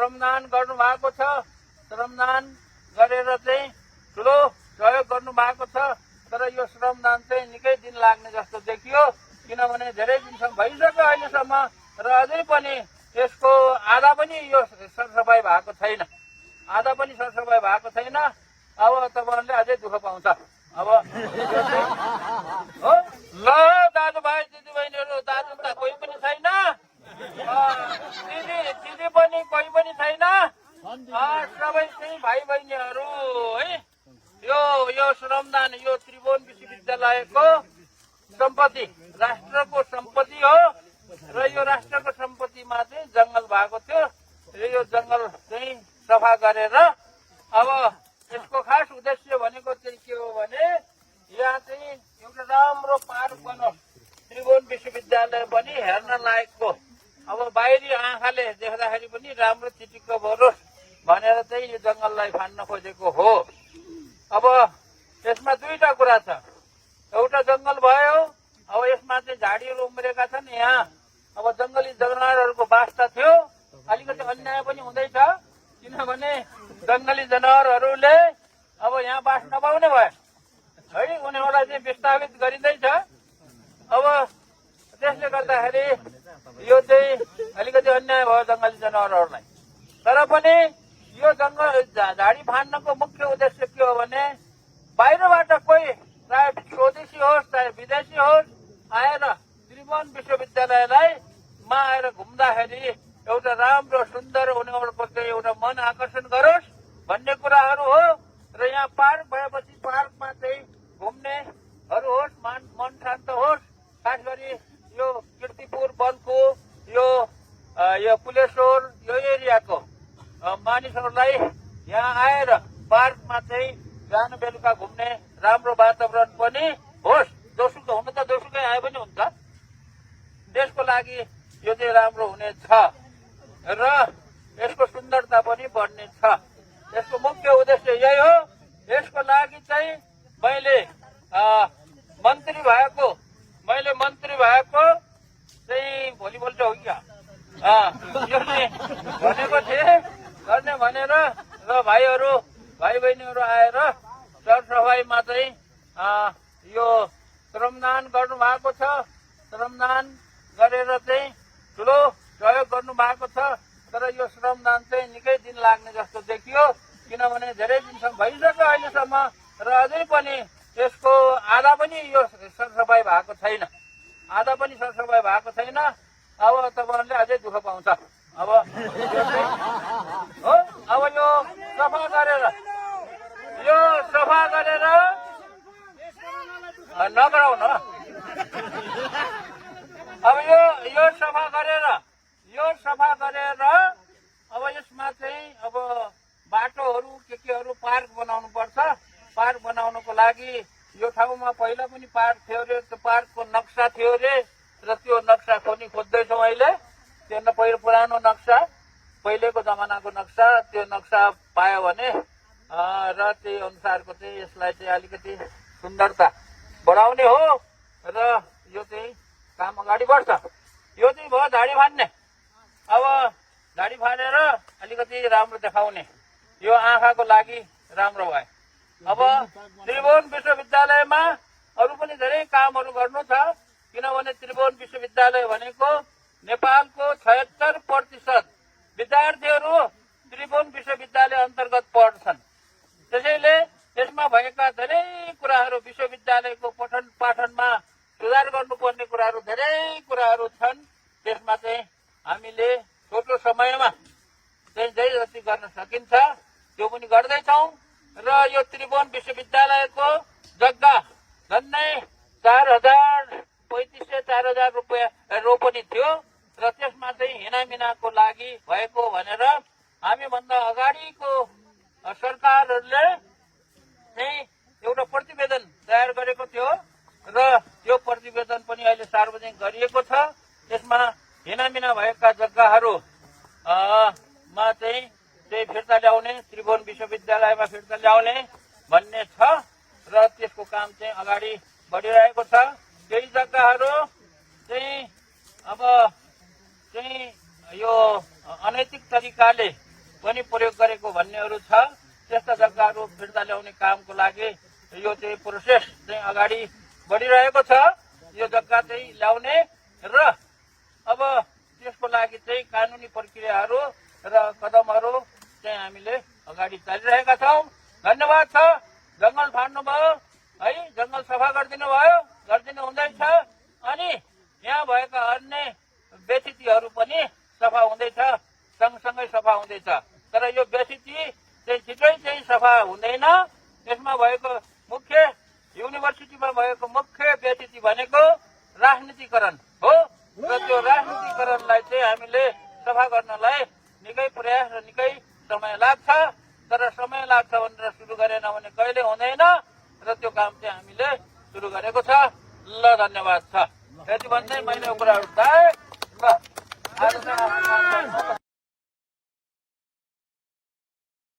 श्रमदान गर्नु भएको छ। श्रमदान गरेर चाहिँ ठुलो सहयोग गर्नु भएको छ। तर यो श्रमदान चाहिँ निकै दिन लाग्ने जस्तो देखियो, किनभने धेरै दिनसम्म भइसक्यो अहिलेसम्म र अझै पनि यसको आधा पनि यो सरसफाइ भएको छैन। आधा पनि सरसफाइ भएको छैन। अब तपाईँहरूले अझै दुःख पाउँछ। अब हो ल दाजुभाइ दिदीबहिनीहरू, दाजु त कोही पनि छैन, दिदी पनि कोही पनि छैन। सबै चाहिँ भाइ बहिनीहरू है, यो श्रमदान यो त्रिभुवन विश्वविद्यालयको सम्पत्ति राष्ट्रको सम्पत्ति हो र यो राष्ट्रको सम्पत्तिमा चाहिँ जंगल भएको थियो र यो जंगल चाहिँ सफा गरेर अब यसको खास उद्देश्य भनेको चाहिँ के हो भने यहाँ चाहिँ एउटा राम्रो पार्क बनोस्, त्रिभुवन विश्वविद्यालय पनि हेर्न लायकको, अब बाहिरी आँखाले देख्दाखेरि पनि राम्रो चिटिक्क बरोस् भनेर चाहिँ यो जंगललाई फान्न खोजेको हो। अब यसमा दुईटा कुरा छ। एउटा जंगल भयो, अब यसमा चाहिँ झाडीहरू उम्रेका छन्। यहाँ अब जंगली जनावरहरूको बास्ता थियो, अलिकति अन्याय पनि हुँदैछ, किनभने जंगली जनावरहरूले अब यहाँ बास नपाउने भयो है, उनीहरूलाई चाहिँ विस्थापित गरिँदैछ। अब त्यसले गर्दाखेरि यो चाहिँ अलिकति अन्याय भयो जंगली जनावरहरूलाई। तर पनि यो जंगल झाडी फान्नको मुख्य उद्देश्य के हो भने बाहिरबाट कोही चाहे स्वदेशी होस् चाहे विदेशी होस् आएर त्रिभुवन विश्वविद्यालयलाई आएर घुम्दाखेरि एउटा राम्रो सुन्दर उनीहरूको चाहिँ एउटा मन आकर्षण गरोस् भन्ने कुराहरू हो। र यहाँ पार्क भएपछि पार्कमा चाहिँ घुम्नेहरू होस्, मन शान्त होस्। खास गरी यो कीर्तिपुर, बल्खु, यो पुलेश्वर यो एरियाको मानिसहरूलाई यहाँ आएर पार्कमा चाहिँ बिहान बेलुका घुम्ने राम्रो वातावरण पनि होस्। जोसुकै हुन त जोसुकै आए पनि हुन्छ, देशको लागि यो चाहिँ राम्रो हुनेछ र यसको सुन्दरता पनि बढ्नेछ। यसको मुख्य उद्देश्य यही हो। यसको लागि चाहिँ मैले मन्त्री भएको चाहिँ भोलिपल्ट हो क्या यो चाहिँ भनेको थिएँ गर्ने भनेर र भाइ बहिनीहरू आएर सरसफाइमा चाहिँ यो श्रमदान गर्नु भएको छ। श्रमदान गरेर चाहिँ ठुलो सहयोग गर्नु भएको छ। तर यो श्रमदान चाहिँ निकै दिन लाग्ने जस्तो देखियो, किनभने धेरै दिनसम्म भइसक्यो अहिलेसम्म र अझै पनि यसको आधा पनि यो सरसफाइ भएको छैन। आधा पनि सरसफाइ भएको छैन। अब तपाईँहरूले अझै दुःख पाउँछ। अब हो अब यो सफा गरेर नगराउन। अब यो सफा गरेर अब यसमा चाहिँ अब बाटोहरू केहरू पार्क बनाउनु पर्छ। पार्क बनाउनको लागि यो ठाउँमा पहिला पनि पार्क थियो अरे, त्यो पार्कको नक्सा थियो अरे र त्यो नक्सा खोज्दैछौँ अहिले। त्यो पुरानो नक्सा, पहिलेको जमानाको नक्सा, त्यो नक्सा पायो भने र त्यही अनुसारको चाहिँ यसलाई चाहिँ अलिकति सुन्दरता बढाउने हो र यो चाहिँ काम अगाडि बढ्छ। यो चाहिँ भयो झाडी फान्ने। अब झाडी फानेर अलिकति राम्रो देखाउने, यो आँखाको लागि राम्रो भयो। अब त्रिभुवन विश्वविद्यालयमा अरू पनि धेरै कामहरू गर्नु छ, किनभने त्रिभुवन विश्वविद्यालय भनेको नेपालको 76% विद्यार्थीहरू त्रिभुवन विश्वविद्यालय अन्तर्गत पढ्छन्। त्यसैले यसमा भएका धेरै कुराहरू, विश्वविद्यालयको पठन पाठनमा सुधार गर्नुपर्ने कुराहरू धेरै कुराहरू छन्। त्यसमा चाहिँ हामीले छोटो समयमा चाहिँ जै जति गर्न सकिन्छ त्यो पनि गर्दैछौँ। र यो त्रिभुवन विश्वविद्यालयको जग्गा झन्डै 4,000 रुपियाँ रोपनी थियो र त्यसमा चाहिँ हिनामिनाको लागि भएको भनेर हामीभन्दा अगाडिको सरकारहरूले चाहिँ एउटा प्रतिवेदन तयार गरेको थियो र यो प्रतिवेदन पनि अहिले सार्वजनिक गरिएको छ। त्यसमा हिनामिना भएका जग्गाहरू मा चाहिँ फिर्ता ल्याउने, त्रिभुवन विश्वविद्यालयमा फिर्ता ल्याउने भन्ने छ र त्यसको काम चाहिँ अगाडि बढिरहेको छ। केही जग्गाहरू चाहिँ अब चाहिँ यो अनैतिक तरिकाले पनि प्रयोग गरेको भन्नेहरू छ। त्यस्ता जग्गाहरू फिर्ता ल्याउने कामको लागि यो चाहिँ प्रोसेस चाहिँ अगाडि बढिरहेको छ। यो जग्गा चाहिँ ल्याउने र अब त्यसको लागि चाहिँ कानुनी प्रक्रियाहरू र कदमहरू चाहिँ हामीले अगाडि चालिरहेका छौँ। धन्यवाद छ। जंगल फाड्नुभयो है, जंगल सफा गरिदिनु भयो, गरिदिनु हुँदैछ। अनि यहाँ भएका अन्य बेथितीहरू पनि सफा हुँदैछ, सँगसँगै सफा हुँदैछ। तर यो बेथिती चाहिँ छिटै चाहिँ सफा हुँदैन। यसमा भएको मुख्य युनिभर्सिटीमा भएको मुख्य बेथिती भनेको राजनीतिकरण हो र त्यो राजनीतिकरणलाई चाहिँ हामीले सफा गर्नलाई निकै प्रयास र निकै समय लाग्छ। तर समय लाग्छ भनेर सुरु गरेन भने कहिले हुँदैन र त्यो काम चाहिँ हामीले सुरु गरेको छ। ल धन्यवाद छ। यति भन्दै मैले कुराहरू बताएँ।